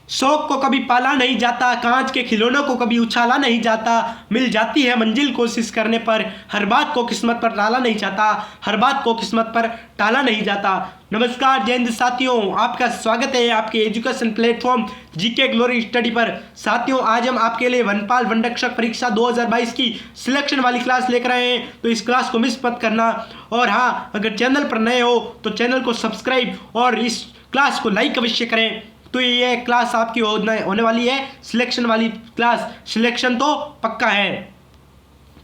शौक को कभी पाला नहीं जाता, कांच के खिलौनों को कभी उछाला नहीं जाता, मिल जाती है मंजिल कोशिश करने पर, हर बात को किस्मत पर टाला नहीं जाता, हर बात को किस्मत पर टाला नहीं जाता। नमस्कार जय हिंद साथियों, आपका स्वागत है आपके education platform GK glory study पर। साथियों, आज हम आपके लिए वनपाल वनरक्षक परीक्षा 2022 की सिलेक्शन वाली क्लास लेकर आए हैं, तो इस क्लास को मिस मत करना। और हाँ, अगर चैनल पर नए हो तो चैनल को सब्सक्राइब और इस क्लास को लाइक अवश्य करें। तो ये क्लास आपकी होने वाली है सिलेक्शन वाली क्लास, सिलेक्शन तो पक्का है।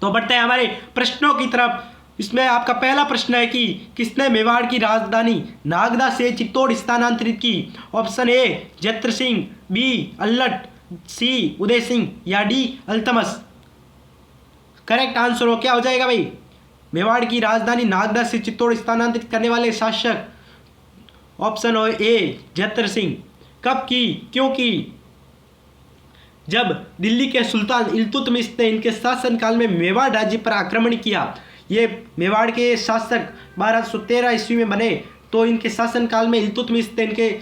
तो बढ़ते हैं हमारे प्रश्नों की तरफ। इसमें आपका पहला प्रश्न है कि किसने मेवाड़ की राजधानी नागदा से चित्तौड़ स्थानांतरित की? Option A Jatra Singh, B Allat, C Uday Singh या डी अल्तमस। करेक्ट आंसर हो क्या हो जाएगा भाई? मेवाड़ की राजधानी नागदा से चित्तौड़ स्थानांतरित करने वाले शासक ऑप्शन हो ए जत्र सिंह। कब की, क्यों की? जब दिल्ली के सुल्तान इल्तुतमिश ने इनके शासनकाल में मेवाड़ राज्य पर आक्रमण किया। ये मेवाड़ के शासक 1213 ईस्वी में बने, तो इनके शासनकाल में इल्तुतमिश ने इनके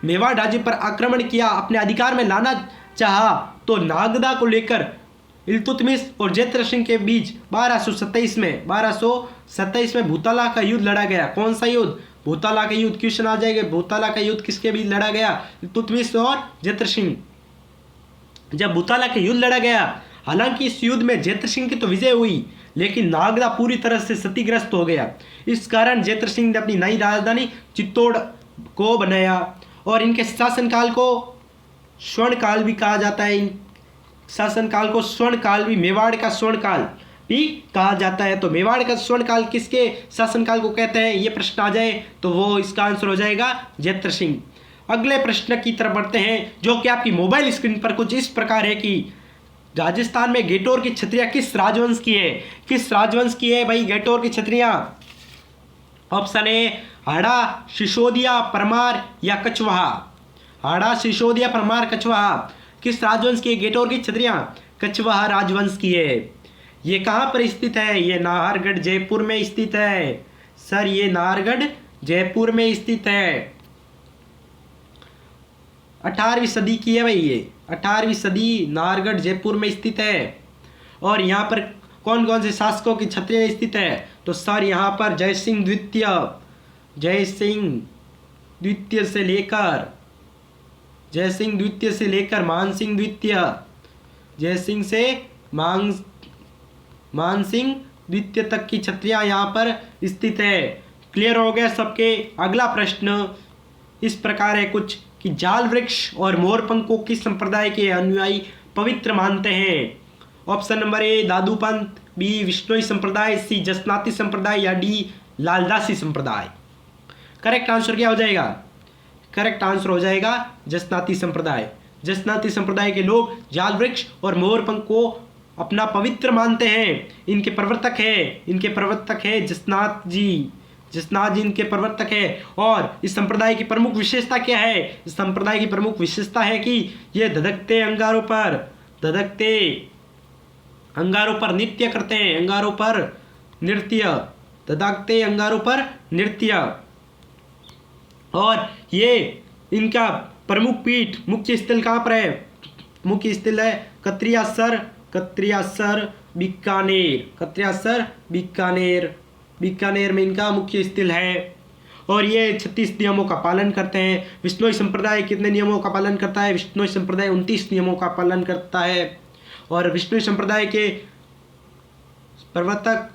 मेवाड़ राज्य पर आक्रमण किया, अपने अधिकार में लाना चाहा। तो नागदा को लेकर इल्तुतमिश और जैत्र सिंह के बीच 1227 में भूताला का युद्ध लड़ा गया। कौन सा युद्ध? भूताला का युद्ध। क्वेश्चन आ जाएगा, भूताला का युद्ध किसके बीच लड़ा गया? इल्तुतमिश और जैत्र सिंह। जब भूताला का युद्ध लड़ा गया, हालांकि इस युद्ध में जैत्र सिंह की तो विजय हुई, लेकिन नागदा पूरी तरह से क्षतिग्रस्त हो गया। इस कारण जैत्र सिंह ने अपनी नई राजधानी चित्तौड़ को बनाया, और इनके शासनकाल को स्वर्णकाल भी कहा जाता है। इन शासनकाल को स्वर्णकाल भी, मेवाड़ का स्वर्णकाल भी कहा जाता है। तो मेवाड़ का स्वर्णकाल किसके शासनकाल को कहते हैं? ये प्रश्न आ जाए तो वो इसका आंसर हो जाएगा जैत्र सिंह। अगले प्रश्न की तरफ बढ़ते हैं, जो कि आपकी मोबाइल स्क्रीन पर कुछ इस प्रकार है कि राजस्थान में गेटोर की छत्रियां किस राजवंश की है? किस राजवंश की है भाई गेटोर की छत्रियां? ऑप्शन ए हाड़ा, सिसोदिया, परमार या कछवाहा। हाड़ा, सिसोदिया, परमार, कछवाहा। किस राजवंश की है गेटोर की छत्रियां? कछवाहा राजवंश की है। ये कहाँ पर स्थित है? ये नाहरगढ़ जयपुर में स्थित है। सर, ये नाहरगढ़ जयपुर में स्थित है। 18वीं सदी की है भाई, ये 18वीं सदी नाहरगढ़ जयपुर में स्थित है। और यहाँ पर कौन कौन से शासकों की छत्रियां स्थित है? तो सर, यहाँ पर जयसिंह द्वितीय से लेकर मानसिंह द्वितीय, जयसिंह से मानसिंह द्वितीय तक की छत्रियां यहाँ पर स्थित है। क्लियर हो गया सबके? अगला प्रश्न इस प्रकार है कुछ कि जाल वृक्ष और मोरपंख को किस संप्रदाय के अनुयायी पवित्र मानते हैं? Option number A Dadupanth, B Bishnoi संप्रदाय, सी जसनाती संप्रदाय या डी लालदासी संप्रदाय। करेक्ट आंसर क्या हो जाएगा? करेक्ट आंसर हो जाएगा जसनाती संप्रदाय। जसनाती संप्रदाय के लोग जाल वृक्ष और मोरपंख को अपना पवित्र मानते हैं। इनके प्रवर्तक है जसनाथ जी इनके प्रवर्तक है। और इस संप्रदाय की प्रमुख विशेषता क्या है? इस संप्रदाय की प्रमुख विशेषता है कि ये धधकते अंगारों पर नृत्य करते हैं। धधकते अंगारों पर नृत्य। और ये इनका प्रमुख पीठ, मुख्य स्थल कहाँ पर है? मुख्य स्थल है बीकानेर में इनका मुख्य स्थल है। और ये 36 नियमों का पालन करते हैं। विष्णोई संप्रदाय कितने नियमों का पालन करता है? विष्णोई संप्रदाय 29 नियमों का पालन करता है। और विष्णोई संप्रदाय के प्रवर्तक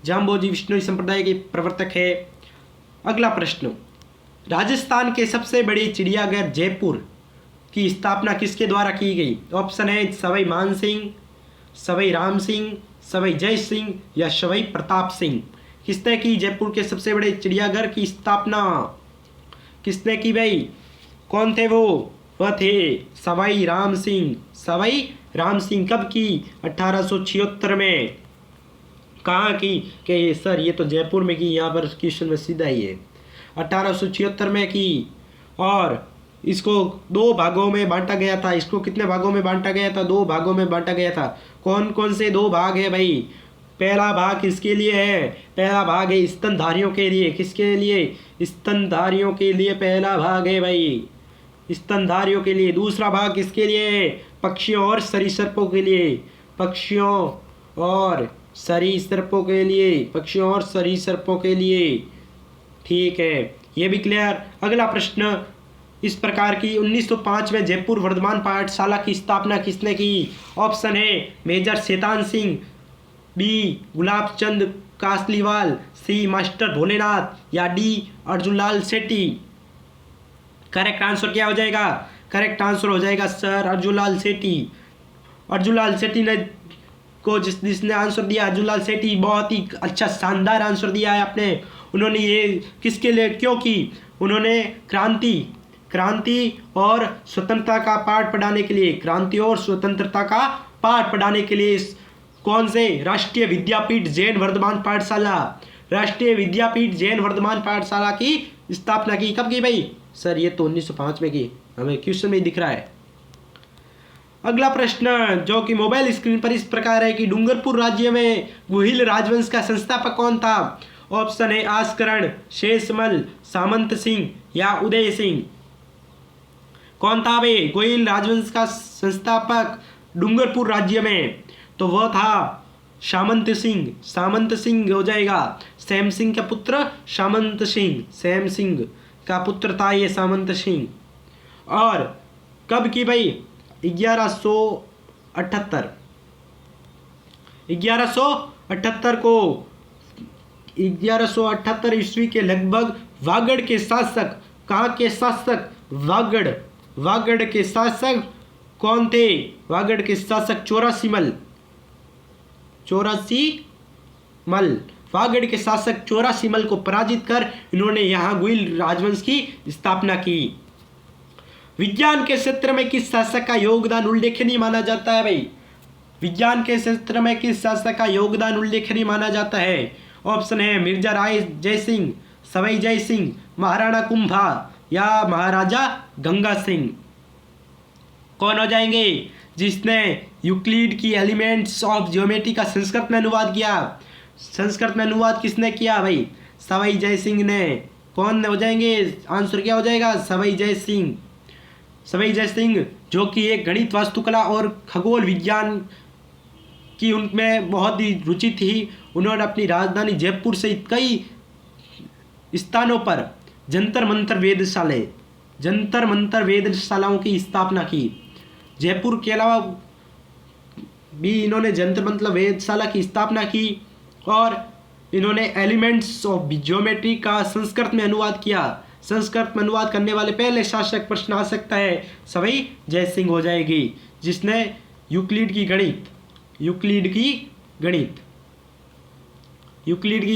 जाम्बोजी विष्णोई संप्रदाय के प्रवर्तक है। अगला प्रश्न, राजस्थान के सबसे बड़े चिड़ियाघर जयपुर की स्थापना किसके द्वारा की गई? ऑप्शन है सवाई मानसिंह, सवाई राम सिंह, सवाई जय सिंह या सवाई प्रताप सिंह। किसने की जयपुर के सबसे बड़े चिड़ियाघर की स्थापना? किसने की भाई? कौन थे वो? वह थे सवाई राम सिंह। कब की? 1876 में। कहाँ की? कि सर ये तो जयपुर में की, यहाँ पर क्वेश्चन में सीधा ही है। 1876 में की। और इसको 2 भागों में बांटा गया था। इसको कितने भागों में बांटा गया था? 2 भागों में बांटा गया था। कौन कौन से 2 भाग है भाई? पहला भाग किसके लिए है? पहला भाग है स्तनधारियों के लिए। किसके लिए? स्तनधारियों के लिए पहला भाग है भाई, स्तनधारियों के लिए। दूसरा भाग किसके लिए है? पक्षियों और सरीसृपों के लिए। पक्षियों और सरीसृपों के लिए। पक्षियों और सरीसृपों के लिए। ठीक है, ये भी क्लियर। अगला प्रश्न इस प्रकार की 1905 में जयपुर वर्धमान पाठशाला की स्थापना किसने की? ऑप्शन है मेजर शैतान सिंह, बी गुलाब चंद कासलीवाल, सी मास्टर भोलेनाथ या डी अर्जुनलाल सेठी। करेक्ट आंसर क्या हो जाएगा? करेक्ट आंसर हो जाएगा सर अर्जुनलाल सेठी। अर्जुनलाल सेठी ने जिसने आंसर दिया, अर्जुनलाल सेठी, बहुत ही अच्छा शानदार आंसर दिया है आपने। उन्होंने ये किसके लिए क्यों की? उन्होंने क्रांति और स्वतंत्रता का पाठ पढ़ाने के लिए, क्रांति और स्वतंत्रता का पाठ पढ़ाने के लिए कौन से? राष्ट्रीय विद्यापीठ जैन वर्धमान पाठशाला, राष्ट्रीय विद्यापीठ जैन वर्धमान पाठशाला की स्थापना की। कब की भाई? सर ये तो 1905 में की, हमें क्वेश्चन में दिख रहा है। अगला प्रश्न जो कि मोबाइल स्क्रीन पर इस प्रकार है कि डूंगरपुर राज्य में गुहिल राजवंश का संस्थापक कौन था? ऑप्शन है आस्करण, शेषमल, सामंत सिंह या उदय सिंह। कौन था भाई गोहिल राजवंश का संस्थापक डूंगरपुर राज्य में? तो वह था सामंत सिंह। सामंत सिंह हो जाएगा। सैम सिंह का पुत्र सामंत सिंह, सैम सिंह का पुत्र था ये सामंत सिंह। और कब की भाई? 1178 को 1178 ईस्वी के लगभग वागड़ के शासक, कहाँ के शासक? वागड़ के शासक कौन थे? वागड़ के शासक चौरासी वागड़ के शासक चौरासीमल को पराजित कर इन्होंने यहाँ गुहिल राजवंश की स्थापना की। विज्ञान के क्षेत्र में किस शासक का योगदान उल्लेखनीय माना जाता है भाई? विज्ञान के क्षेत्र में किस शासक का योगदान उल्लेखनीय माना जाता है? ऑप्शन है मिर्जा राय जयसिंह, सवाई जय सिंह, महाराणा कुंभा या महाराजा गंगा सिंह। कौन हो जाएंगे? जिसने यूक्लिड की एलिमेंट्स ऑफ ज्योमेट्री का संस्कृत में अनुवाद किया। संस्कृत में अनुवाद किसने किया भाई? सवाई जय सिंह ने। कौन हो जाएंगे? आंसर क्या हो जाएगा? सवाई जय सिंह। सवाई जय सिंह जो कि एक गणित, वास्तुकला और खगोल विज्ञान की उनमें बहुत ही रुचि थी। उन्होंने अपनी राजधानी जयपुर से कई स्थानों पर जंतर मंतर वेधशालाओं की स्थापना की। जयपुर के अलावा भी इन्होंने जंतर मंतर वेधशाला की स्थापना की और इन्होंने एलिमेंट्स ऑफ ज्योमेट्री का संस्कृत में अनुवाद किया। संस्कृत में अनुवाद करने वाले पहले शासक प्रश्न आ सकता है सवाई जय सिंह हो जाएगी, जिसने यूक्लिड की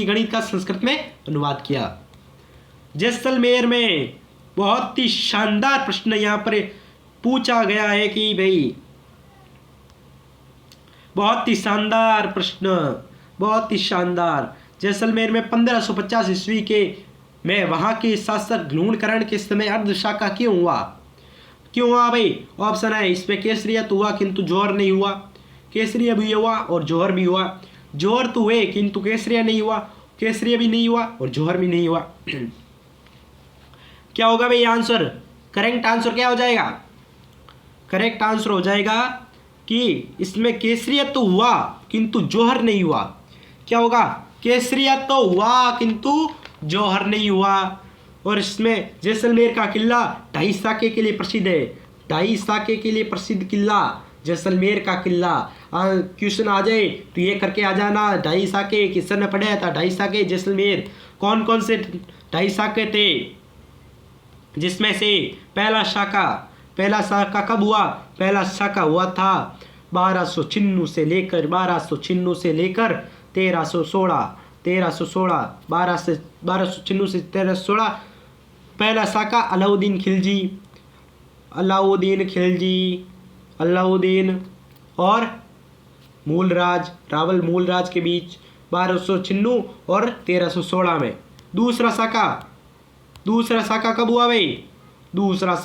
गणित का संस्कृत में अनुवाद किया। जैसलमेर में बहुत ही शानदार प्रश्न यहाँ पर पूछा गया है कि भाई बहुत ही शानदार जैसलमेर में 1550 ईस्वी के में वहाँ के शासक लूणकरण के समय अर्धशाका क्यों हुआ भाई? ऑप्शन है इसमें केसरिया तो हुआ किंतु जौहर नहीं हुआ, केसरिया भी हुआ और जौहर भी हुआ। जौहर तो हुए किंतु केसरिया नहीं हुआ, केसरिया भी नहीं हुआ और जौहर भी नहीं हुआ। क्या होगा भाई आंसर? करेक्ट आंसर क्या हो जाएगा? करेक्ट आंसर हो जाएगा कि इसमें केसरिया तो हुआ किंतु जौहर नहीं हुआ। क्या होगा? केसरिया तो हुआ किंतु जौहर नहीं हुआ। और इसमें जैसलमेर का किला ढाई साके के लिए प्रसिद्ध है। ढाई साके के लिए प्रसिद्ध किला जैसलमेर का किला। क्वेश्चन आ जाए तो ये करके आ जाना, ढाई साके किसने ने पढ़ा था? ढाई साके जैसलमेर कौन कौन से ढाई साके थे? जिसमें से पहला साका कब हुआ? पहला साका हुआ था 1296 से लेकर 1316 1296 से 1316। पहला साका अलाउद्दीन और रावल मूलराज के बीच 1296 और 1316 में। दूसरा साका कब हुआ भाई? दूसरा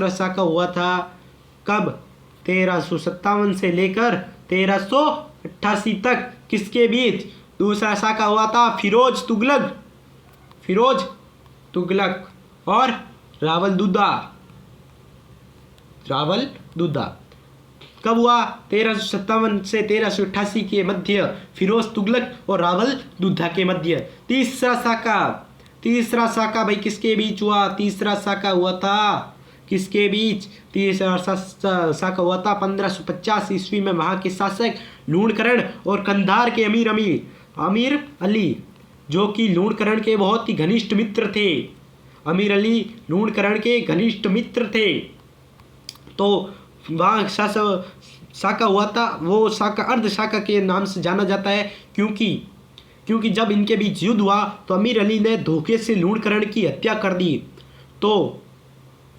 साका हुआ था कब? 1357 से लेकर 1388 तक किसके बीच? दूसरा साका हुआ था फिरोज तुगलक और रावल दुद्दा। कब हुआ? 1357 से 1388 के मध्य फिरोज तुगलक और रावल दुद्दा के मध्य। तीसरा साका भाई किसके बीच हुआ? तीसरा साका हुआ था किसके बीच? तीसरा साका हुआ था 1550 ईस्वी में वहां के शासक लूणकरण और कंधार के अमीर अली, जो कि लूणकरण के बहुत ही घनिष्ठ मित्र थे। अमीर अली लूणकरण के घनिष्ठ मित्र थे। तो वहाँ साका हुआ था। वो साका अर्ध साका के नाम से जाना जाता है क्योंकि जब इनके बीच युद्ध हुआ तो अमीर अली ने धोखे से लूणकरण की हत्या कर दी, तो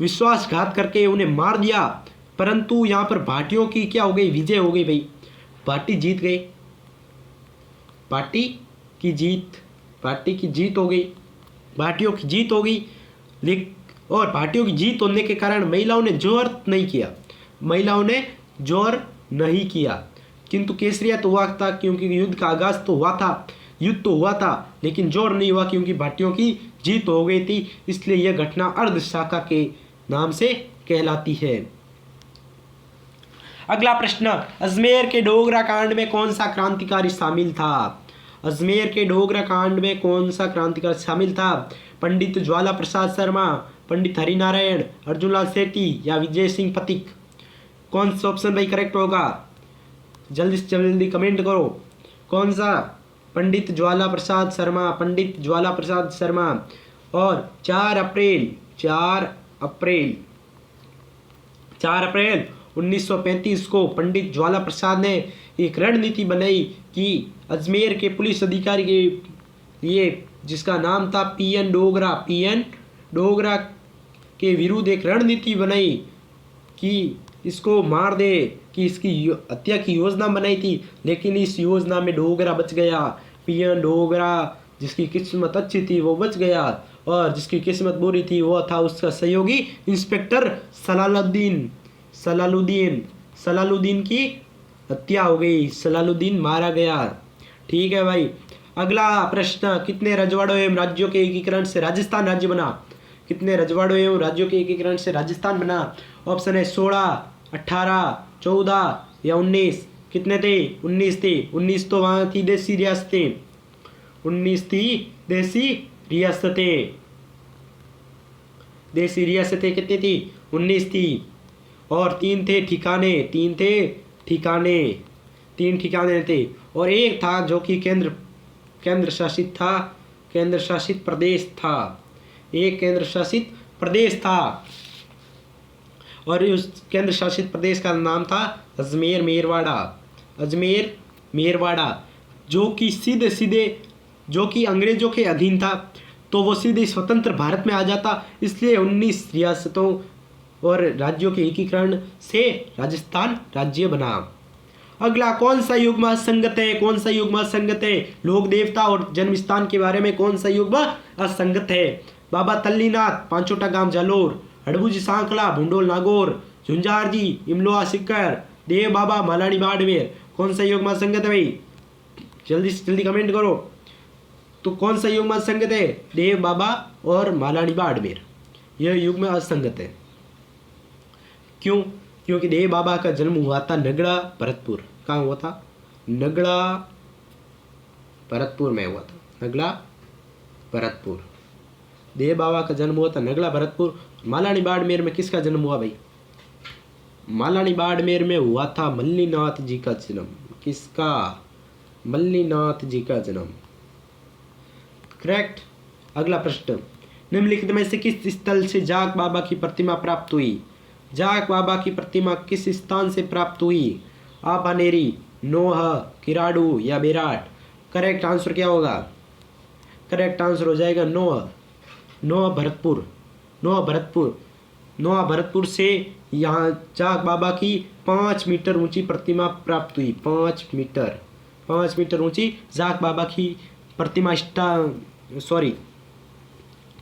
विश्वासघात करके उन्हें मार दिया। परंतु यहाँ पर भाटियों की क्या हो गई? विजय हो गई भाई। पार्टी जीत गई। पार्टी की जीत हो गई। भाटियों की जीत हो गई। और भाटियों की जीत होने के कारण महिलाओं ने जोर नहीं किया। किंतु केसरिया तो हुआ था, क्योंकि युद्ध का आगाज तो हुआ था। युद्ध तो हुआ था लेकिन जोर नहीं हुआ, क्योंकि भाटियों की जीत हो गई थी। इसलिए यह घटना अर्ध साका के नाम से कहलाती है। अगला प्रश्न, अजमेर के डोगरा कांड में कौन सा क्रांतिकारी शामिल था? अजमेर के डोगरा कांड में कौन सा क्रांतिकारी शामिल था? पंडित ज्वाला प्रसाद शर्मा, पंडित हरिनारायण, अर्जुनलाल सेठी या विजय सिंह पथिक? कौन सा ऑप्शन भाई करेक्ट होगा? जल्दी से जल्दी कमेंट करो। कौन सा? पंडित ज्वाला प्रसाद शर्मा। और 4 अप्रैल 1935 को पंडित ज्वाला प्रसाद ने एक रणनीति बनाई कि अजमेर के पुलिस अधिकारी के लिए, जिसका नाम था पीएन डोगरा के विरुद्ध एक रणनीति बनाई कि इसको मार दे, कि इसकी हत्या की योजना बनाई थी। लेकिन इस योजना में डोगरा बच गया। पीएन डोगरा, जिसकी किस्मत अच्छी थी वो बच गया, और जिसकी किस्मत बुरी थी वो था उसका सहयोगी इंस्पेक्टर सलालुद्दीन की हत्या हो गई। सलालुद्दीन मारा गया। ठीक है भाई। अगला प्रश्न, कितने रजवाड़ों एवं राज्यों के एकीकरण से राजस्थान राज्य बना? कितने रजवाड़ों एवं राज्यों के एकीकरण से राजस्थान बना? ऑप्शन है 16, 18, 14 या 19। कितने थे? 19 थे। 19 तो वहाँ थी देसी रियासतें। 19 थी देसी रियासतें। कितनी थी? 19 थी। और 3 थे ठिकाने। 3 ठिकाने थे। और एक था जो कि केंद्र शासित प्रदेश था। एक केंद्र शासित प्रदेश था, और उस केंद्र शासित प्रदेश का नाम था अजमेर मेरवाड़ा, जो कि अंग्रेजों के अधीन था। तो वो सीधे स्वतंत्र भारत में आ जाता। इसलिए 19 रियासतों और राज्यों के एकीकरण से राजस्थान राज्य बना। अगला, कौन सा युग्म असंगत है? लोक देवता और जन्म स्थान के बारे में कौन सा युग्म असंगत है? बाबा तल्लीनाथ, पांचोटा गांव जालोर, हड़बुजी सांकला, भुंडोल नागौर, झुंझारजी, इमलोआ सिक्कर, देव बाबा, मालानी बाड़मेर। कौन सा युग्म असंगत है भाई? जल्दी से जल्दी कमेंट करो। तो कौन सा युग्म असंगत है? देव बाबा और मालानी बाड़मेर, यह युग्म असंगत है। क्यों? क्योंकि देव बाबा का जन्म हुआ था नगड़ा भरतपुर। कहाँ हुआ था? नगड़ा भरतपुर में हुआ था। नगड़ा भरतपुर। देव बाबा का जन्म हुआ था नगड़ा भरतपुर। मालानी बाड़मेर में किसका जन्म हुआ भाई? मालानी बाड़मेर में हुआ था मल्लीनाथ जी का जन्म। किसका? मल्लीनाथ जी का जन्म। करेक्ट। अगला प्रश्न, निम्नलिखित में से किस स्थल से जाग बाबा की प्रतिमा प्राप्त हुई? जाग बाबा की प्रतिमा किस स्थान से प्राप्त हुई? आबानेरी, नोह, किराडू या बेराट? करेक्ट आंसर क्या होगा? करेक्ट आंसर हो जाएगा नोह भरतपुर से यहाँ जाग बाबा की 5 मीटर ऊंची प्रतिमा प्राप्त हुई। 5 मीटर ऊंची जाग बाबा की प्रतिमा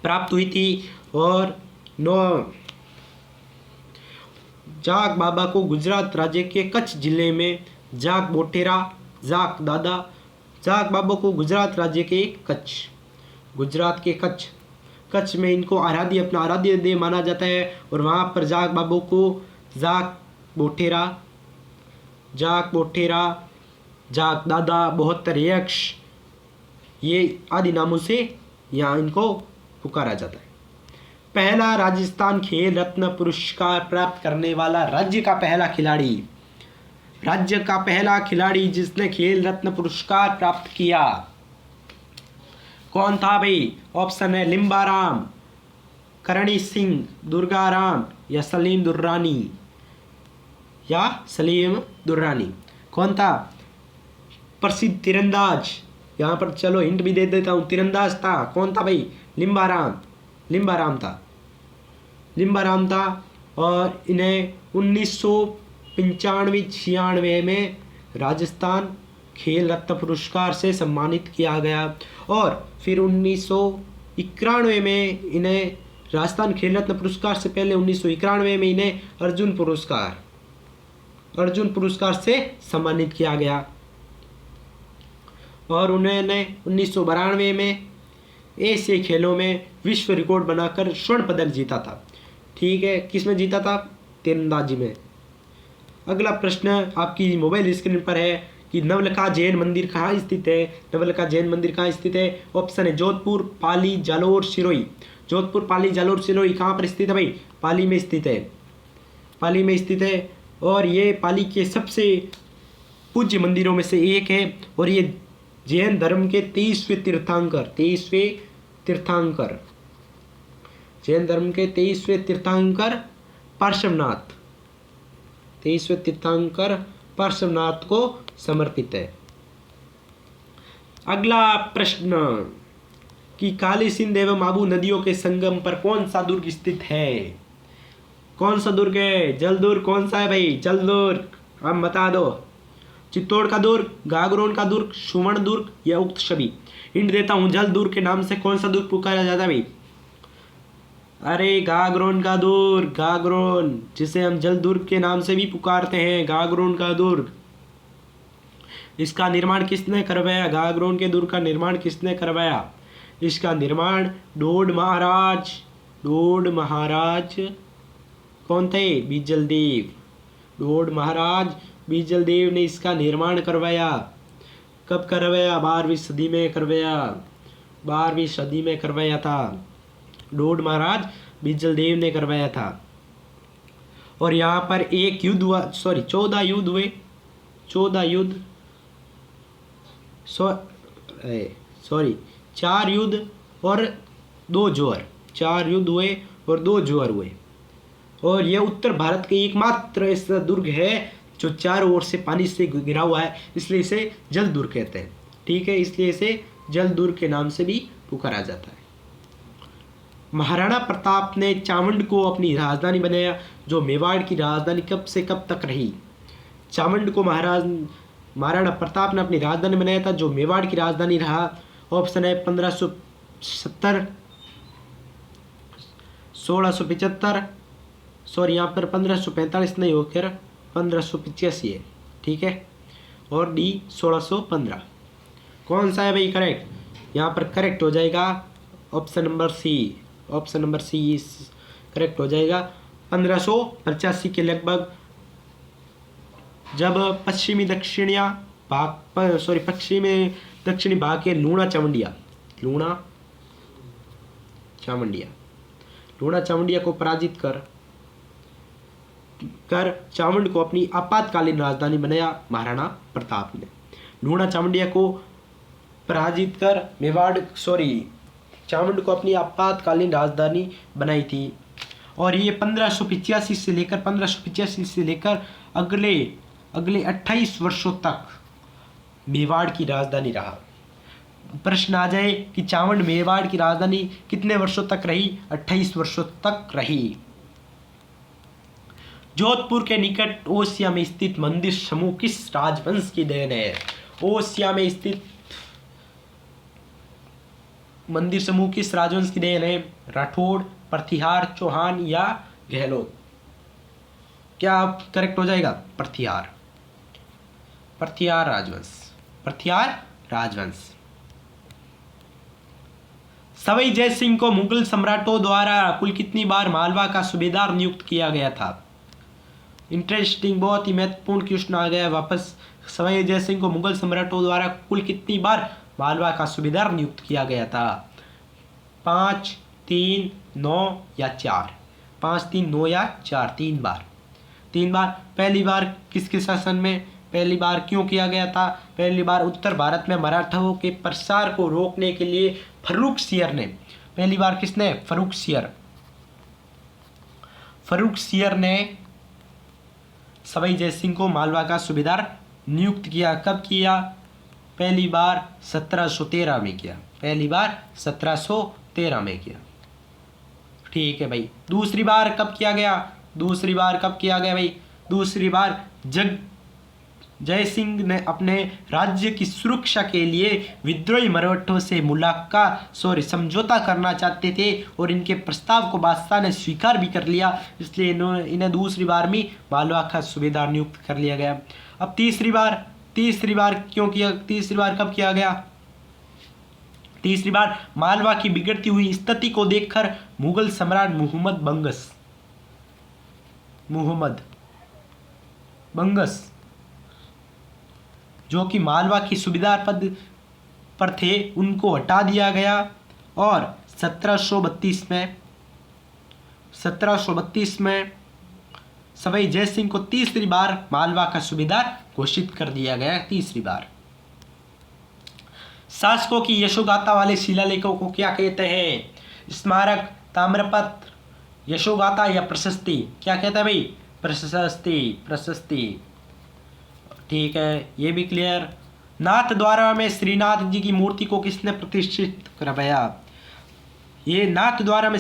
प्राप्त हुई थी। और जाग बाबा को गुजरात राज्य के कच्छ जिले में जाग बोटेरा, जाग दादा जाग बाबू को गुजरात राज्य के कच्छ, गुजरात के कच्छ में इनको अपना आराध्य देव माना जाता है। और वहाँ पर जाग बाबू को जाग बोठेरा, जाग दादा, 72 यक्ष, ये आदि नामों से यहाँ इनको पुकारा जाता है। पहला राजस्थान खेल रत्न पुरस्कार प्राप्त करने वाला राज्य का पहला खिलाड़ी जिसने खेल रत्न पुरस्कार प्राप्त किया कौन था भाई? ऑप्शन है लिम्बाराम, करणी सिंह, दुर्गाराम या सलीम दुर्रानी। कौन था? प्रसिद्ध तीरंदाज, यहाँ पर चलो हिंट भी दे देता हूँ, तीरंदाज था। कौन था भाई? लिम्बाराम था। और इन्हें 1995-96 में राजस्थान खेल रत्न पुरस्कार से सम्मानित किया गया। और फिर 1991 में इन्हें राजस्थान खेल रत्न पुरस्कार से पहले 1991 में इन्हें अर्जुन पुरस्कार से सम्मानित किया गया। और उन्होंने 1992 में एशियाई खेलों में विश्व रिकॉर्ड बनाकर स्वर्ण पदक जीता था। ठीक है, किस में जीता था? तीरंदाजी में। अगला प्रश्न आपकी मोबाइल स्क्रीन पर है कि नवलखा जैन मंदिर कहाँ स्थित है? ऑप्शन है जोधपुर, पाली, जालोर, सिरोही। जोधपुर, पाली, जालोर, सिरोही कहाँ पर स्थित है भाई? पाली में स्थित है। और ये पाली के सबसे पूज्य मंदिरों में से एक है। और ये जैन धर्म के 23वें तीर्थंकर पार्श्वनाथ को समर्पित है। अगला प्रश्न कि काली सिंध एवं आबू नदियों के संगम पर कौन सा दुर्ग स्थित है? कौन सा दुर्ग है? जल दुर्ग। कौन सा है भाई? जल दुर्ग। अब बता दो। चित्तौड़ का दुर्ग, गागरोन का दुर्ग, सुवर्ण दुर्ग या उक्त सभी। हिंट देता हूं, जल दुर्ग के नाम से कौन सा दुर्ग पुकारा जाता है भाई? अरे गागरोन का दुर्ग, जिसे हम जल दुर्ग के नाम से भी पुकारते हैं, गागरोन का दुर्ग। इसका निर्माण किसने करवाया? गागरोन के दुर्ग का निर्माण किसने करवाया? इसका निर्माण ढोड महाराज कौन थे? ढोड महाराज बीजल देव ने इसका निर्माण करवाया। कब करवाया? 12वीं सदी में करवाया था। ढोड महाराज बीजल देव ने करवाया था। और यहाँ पर 14 युद्ध हुए। 4 युद्ध और 2 ज्वार। 4 युद्ध हुए और 2 ज्वार हुए। और यह उत्तर भारत के एकमात्र ऐसा दुर्ग है जो चारों ओर से पानी से घिरा हुआ है, इसलिए इसे जल दुर्ग कहते हैं। ठीक है, इसलिए इसे जल दुर्ग के नाम से भी पुकारा जाता है। महाराणा प्रताप ने चावंड को अपनी राजधानी बनाया, जो मेवाड़ की राजधानी कब से कब तक रही? चावंड को महाराणा प्रताप ने अपनी राजधानी बनाया था, जो मेवाड़ की राजधानी रहा। ऑप्शन है 1570, 1675, सॉरी यहाँ पर 1545 नहीं होकर 1585 है। ठीक है, और डी 1615। कौन सा है भाई करेक्ट? यहाँ पर करेक्ट हो जाएगा ऑप्शन नंबर सी करेक्ट हो जाएगा। 1585 के लगभग जब पश्चिमी दक्षिणी भाग के लूणा चामुंडिया को पराजित कर चावंड को अपनी आपातकालीन राजधानी बनाया महाराणा प्रताप ने। लूणा चामुंडिया को पराजित कर चावंड को अपनी आपातकालीन राजधानी बनाई थी। और ये 1585 से लेकर अगले 28 वर्षों तक मेवाड़ की राजधानी रहा। प्रश्न आ जाए कि चावंड मेवाड़ की राजधानी कितने वर्षों तक रही? 28 वर्षों तक रही। जोधपुर के निकट ओसिया में स्थित मंदिर समूह किस राजवंश की देन है? ओसिया में स्थित मंदिर समूह किस राजवंश की देन है? राठौड़, प्रतिहार, चौहान या गहलोत? क्या करेक्ट हो जाएगा? प्रतिहार राजवंश। प्रतिहार राजवंश। सवाई जय सिंह को मुगल सम्राटों द्वारा कुल कितनी बार मालवा का सूबेदार नियुक्त किया गया था? इंटरेस्टिंग, बहुत ही महत्वपूर्ण क्वेश्चन आ गया वापस। सवाई जय सिंह को मुगल सम्राटों द्वारा कुल कितनी बार मालवा का सूबेदार नियुक्त किया गया था? 5, 3, 9 या 4? 5, 3, 9 या 4? 3 बार। 3 बार। पहली बार किसके शासन में? पहली बार क्यों किया गया था? पहली बार उत्तर भारत में मराठाओं के प्रसार को रोकने के लिए फर्रुखसियर ने, पहली बार किसने? फर्रुखसियर ने सवाई जय सिंह को मालवा का सूबेदार नियुक्त किया। कब किया? पहली बार 1713 में किया। पहली बार 1713 में किया। ठीक है भाई। दूसरी बार कब किया गया? दूसरी बार कब किया गया भाई? दूसरी बार जय सिंह ने अपने राज्य की सुरक्षा के लिए विद्रोही मराठों से समझौता करना चाहते थे और इनके प्रस्ताव को बादशाह ने स्वीकार भी कर लिया, इसलिए इन्हें दूसरी बार में मालवा का सूबेदार नियुक्त कर लिया गया। अब तीसरी बार क्यों किया? तीसरी बार कब किया गया? तीसरी बार मालवा की बिगड़ती हुई स्थिति को देखकर मुगल सम्राट मुहम्मद बंगस, जो कि मालवा की सूबेदार पद पर थे, उनको हटा दिया गया और 1732 में सवाई जय सिंह को तीसरी बार मालवा का सूबेदार घोषित कर दिया गया। तीसरी बार। शासकों की यशोगाथा वाले शिलालेखों को क्या कहते हैं? स्मारक, ताम्रपत्र, यशोगाथा या प्रशस्ति? क्या कहता है भाई? प्रशस्ति। ठीक है, ये भी क्लियर। नाथद्वारा में श्रीनाथ जी की मूर्ति को किसने प्रतिष्ठित करवाया? ये नाथद्वारा में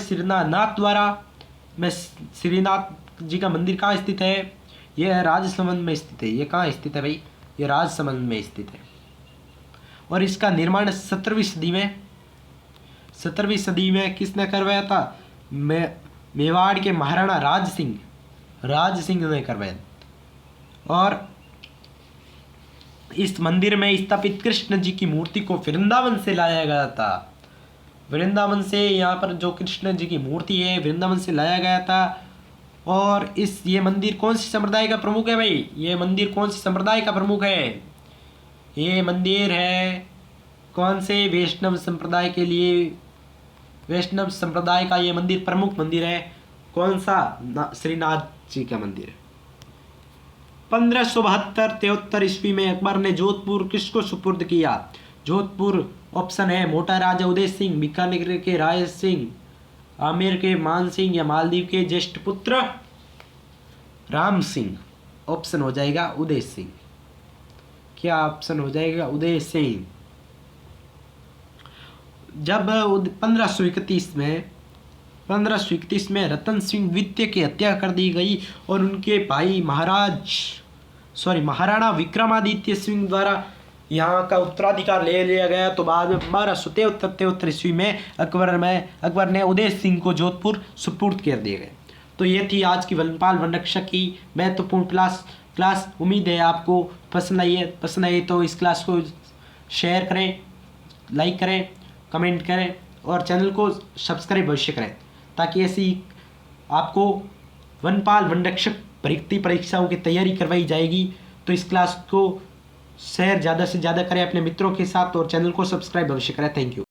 श्रीनाथ जी का मंदिर कहाँ स्थित है? यह राजसमंद में स्थित है। ये कहाँ स्थित है भाई? ये राजसमंद में स्थित है। और इसका निर्माण 17वीं सदी में किसने करवाया था? मेवाड़ के महाराणा राज सिंह ने करवाया। और इस मंदिर में स्थापित कृष्ण जी की मूर्ति को वृंदावन से लाया गया था। वृंदावन से, यहाँ पर जो कृष्ण जी की मूर्ति है वृंदावन से लाया गया था। और ये मंदिर कौन सी संप्रदाय का प्रमुख है भाई? ये मंदिर कौन सी संप्रदाय का प्रमुख है? ये मंदिर है कौन से? वैष्णव संप्रदाय के लिए, वैष्णव संप्रदाय का ये मंदिर प्रमुख मंदिर है। कौन सा? श्रीनाथ जी का मंदिर। 1572-73 ईस्वी में अकबर ने जोधपुर किसको सुपुर्द किया? जोधपुर ऑप्शन है मोटा राजा उदय सिंह, बीकानेर के राय सिंह, आमेर के मान सिंह या मालदीव के ज्येष्ठ पुत्र राम सिंह। ऑप्शन हो जाएगा उदय सिंह। क्या ऑप्शन हो जाएगा? उदय सिंह। जब 1531 में रतन सिंह द्वितीय की हत्या कर दी गई और उनके भाई महाराणा विक्रमादित्य सिंह द्वारा यहाँ का उत्तराधिकार ले लिया गया, तो बाद में 1273 ईस्वी में अकबर ने उदय सिंह को जोधपुर सुपुर्द कर दिए गए। तो ये थी आज की वनपाल वनरक्षक की महत्वपूर्ण क्लास। उम्मीद है आपको पसंद आई तो इस क्लास को शेयर करें, लाइक करें, कमेंट करें और चैनल को सब्सक्राइब अवश्य करें, ताकि ऐसी आपको वनपाल वनरक्षक भर्ती परीक्षाओं की तैयारी करवाई जाएगी। तो इस क्लास को शेयर ज़्यादा से ज़्यादा करें अपने मित्रों के साथ और चैनल को सब्सक्राइब अवश्य करें। Thank you.